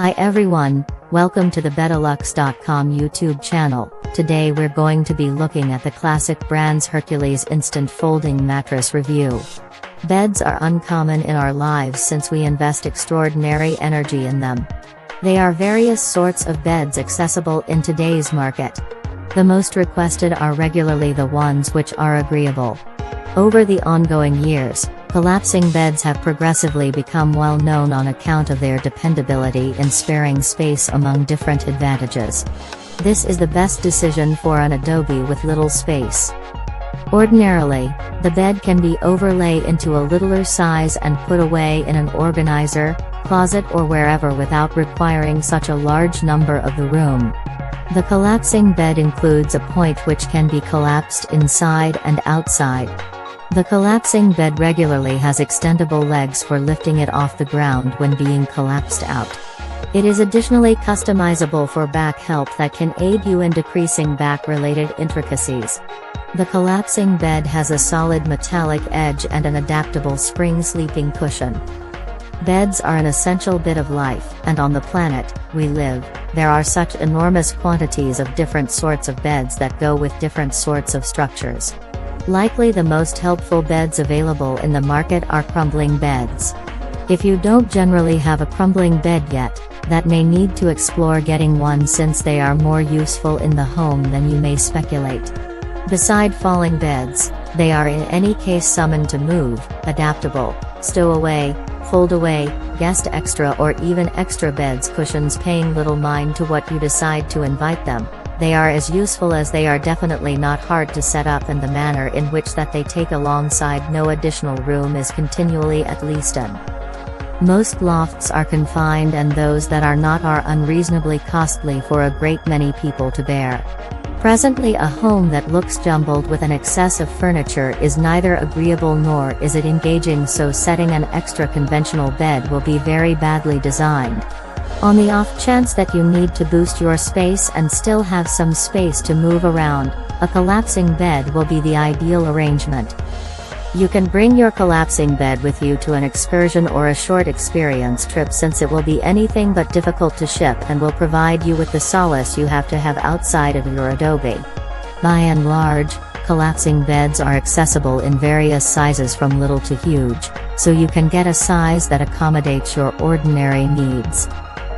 Hi everyone, welcome to the Bedalux.com YouTube channel. Today we're going to be looking at the classic brand's Hercules instant folding mattress review. Beds are uncommon in our lives since we invest extraordinary energy in them. There are various sorts of beds accessible in today's market. The most requested are regularly the ones which are agreeable. Over the ongoing years, collapsing beds have progressively become well known on account of their dependability in sparing space among different advantages. This is the best decision for an adobe with little space. Ordinarily, the bed can be overlay into a littler size and put away in an organizer, closet or wherever without requiring such a large number of the room. The collapsing bed includes a point which can be collapsed inside and outside. The collapsing bed regularly has extendable legs for lifting it off the ground when being collapsed out. It is additionally customizable for back help that can aid you in decreasing back-related intricacies. The collapsing bed has a solid metallic edge and an adaptable spring sleeping cushion. Beds are an essential bit of life, and on the planet we live, there are such enormous quantities of different sorts of beds that go with different sorts of structures. Likely the most helpful beds available in the market are crumbling beds. If you don't generally have a crumbling bed yet, that may need to explore getting one since they are more useful in the home than you may speculate. Beside falling beds, they are in any case summoned to move, adaptable, stow away, fold away, guest extra or even extra beds cushions paying little mind to what you decide to invite them. They are as useful as they are definitely not hard to set up, and the manner in which that they take alongside no additional room is continually at least in. Most lofts are confined and those that are not are unreasonably costly for a great many people to bear. Presently a home that looks jumbled with an excess of furniture is neither agreeable nor is it engaging, so setting an extra conventional bed will be very badly designed. On the off chance that you need to boost your space and still have some space to move around, a collapsing bed will be the ideal arrangement. You can bring your collapsing bed with you to an excursion or a short experience trip, since it will be anything but difficult to ship and will provide you with the solace you have to have outside of your adobe. By and large, collapsing beds are accessible in various sizes from little to huge, so you can get a size that accommodates your ordinary needs.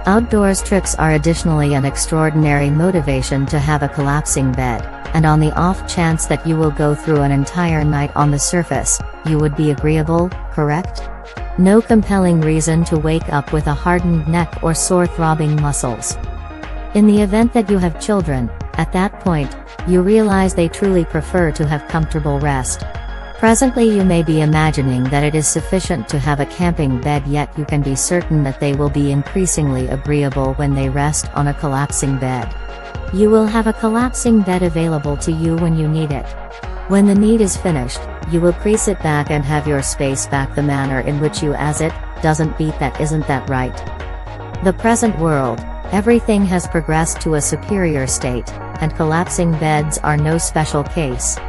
Outdoors trips are additionally an extraordinary motivation to have a collapsing bed, and on the off chance that you will go through an entire night on the surface, you would be agreeable, correct? No compelling reason to wake up with a hardened neck or sore throbbing muscles. In the event that you have children, at that point, you realize they truly prefer to have comfortable rest. Presently you may be imagining that it is sufficient to have a camping bed, yet you can be certain that they will be increasingly agreeable when they rest on a collapsing bed. You will have a collapsing bed available to you when you need it. When the need is finished, you will crease it back and have your space back the manner in which you as it, doesn't beat that, isn't that right? The present world, everything has progressed to a superior state, and collapsing beds are no special case.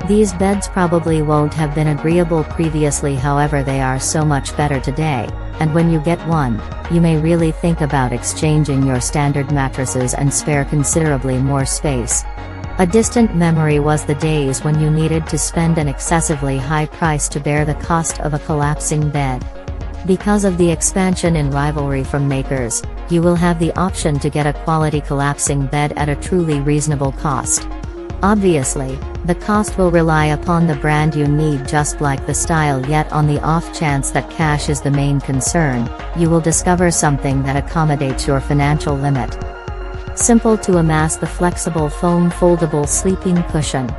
These beds probably won't have been agreeable previously, however they are so much better today, and when you get one, you may really think about exchanging your standard mattresses and spare considerably more space. A distant memory was the days when you needed to spend an excessively high price to bear the cost of a collapsing bed. Because of the expansion in rivalry from makers, you will have the option to get a quality collapsing bed at a truly reasonable cost. Obviously, the cost will rely upon the brand you need just like the style, yet on the off chance that cash is the main concern, you will discover something that accommodates your financial limit. Simple to amass the flexible foam foldable sleeping cushion.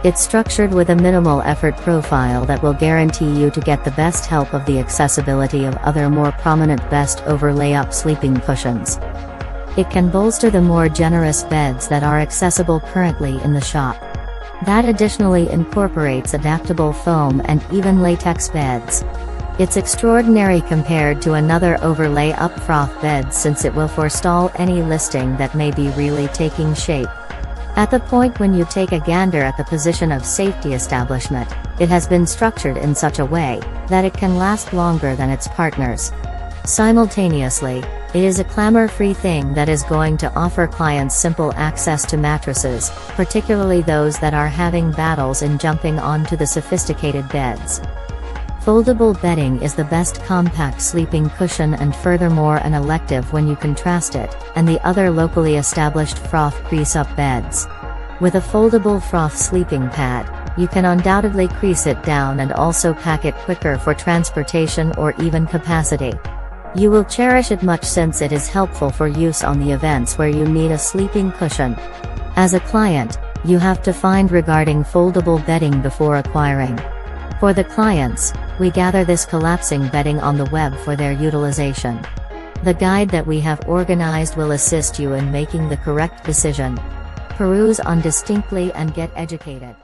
It's structured with a minimal effort profile that will guarantee you to get the best help of the accessibility of other more prominent best overlay up sleeping cushions. It can bolster the more generous beds that are accessible currently in the shop. That additionally incorporates adaptable foam and even latex beds. It's extraordinary compared to another overlay up froth bed, since it will forestall any listing that may be really taking shape. At the point when you take a gander at the position of safety establishment, it has been structured in such a way that it can last longer than its partners. Simultaneously, it is a clamor-free thing that is going to offer clients simple access to mattresses, particularly those that are having battles in jumping onto the sophisticated beds. Foldable bedding is the best compact sleeping cushion and furthermore an elective when you contrast it and the other locally established froth crease-up beds. With a foldable froth sleeping pad, you can undoubtedly crease it down and also pack it quicker for transportation or even capacity. You will cherish it much since it is helpful for use on the events where you need a sleeping cushion. As a client, you have to find regarding foldable bedding before acquiring. For the clients, we gather this collapsing bedding on the web for their utilization. The guide that we have organized will assist you in making the correct decision. Peruse on distinctly and get educated.